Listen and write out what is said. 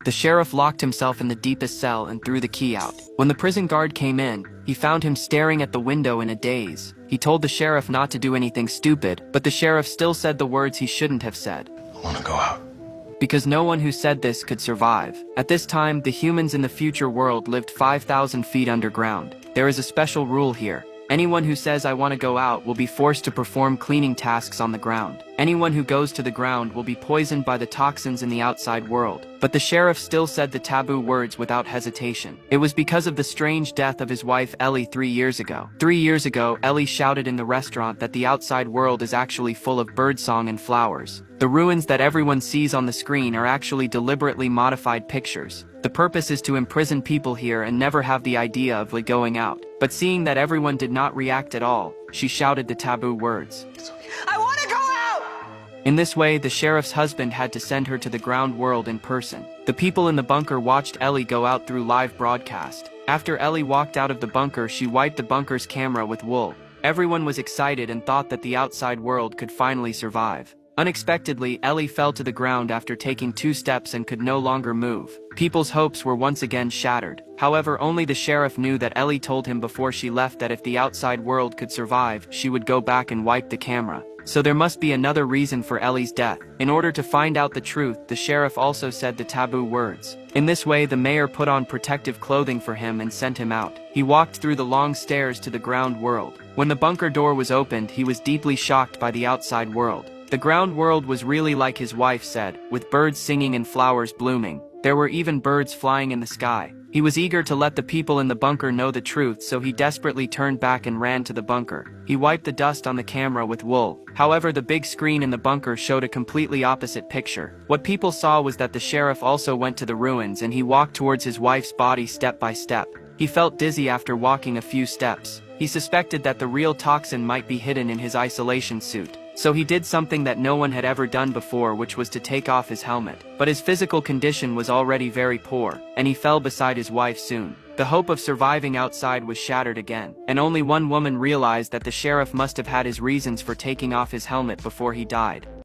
The sheriff locked himself in the deepest cell and threw the key out. When the prison guard came in, he found him staring at the window in a daze. He told the sheriff not to do anything stupid, but the sheriff still said the words he shouldn't have said. I want to go out. Because no one who said this could survive. At this time, the humans in the future world lived 5,000 feet underground. There is a special rule here. Anyone who says I want to go out will be forced to perform cleaning tasks on the ground. Anyone who goes to the ground will be poisoned by the toxins in the outside world. But the sheriff still said the taboo words without hesitation. It was because of the strange death of his wife Ellie 3 years ago. 3 years ago, Ellie shouted in the restaurant that the outside world is actually full of birdsong and flowers. The ruins that everyone sees on the screen are actually deliberately modified pictures. The purpose is to imprison people here and never have the idea of going out. But seeing that everyone did not react at all, she shouted the taboo words. I want to go out! In this way, the sheriff's husband had to send her to the ground world in person. The people in the bunker watched Ellie go out through live broadcast. After Ellie walked out of the bunker, she wiped the bunker's camera with wool. Everyone was excited and thought that the outside world could finally survive. Unexpectedly, Ellie fell to the ground after taking 2 steps and could no longer move. People's hopes were once again shattered. However, only the sheriff knew that Ellie told him before she left that if the outside world could survive, she would go back and wipe the camera. So there must be another reason for Ellie's death. In order to find out the truth, the sheriff also said the taboo words. In this way, the mayor put on protective clothing for him and sent him out. He walked through the long stairs to the ground world. When the bunker door was opened, he was deeply shocked by the outside world. The ground world was really like his wife said, with birds singing and flowers blooming. There were even birds flying in the sky. He was eager to let the people in the bunker know the truth, so he desperately turned back and ran to the bunker. He wiped the dust on the camera with wool. However, the big screen in the bunker showed a completely opposite picture. What people saw was that the sheriff also went to the ruins and he walked towards his wife's body step by step. He felt dizzy after walking a few steps. He suspected that the real toxin might be hidden in his isolation suit. So he did something that no one had ever done before, which was to take off his helmet. But his physical condition was already very poor, and he fell beside his wife soon. The hope of surviving outside was shattered again, and only one woman realized that the sheriff must have had his reasons for taking off his helmet before he died.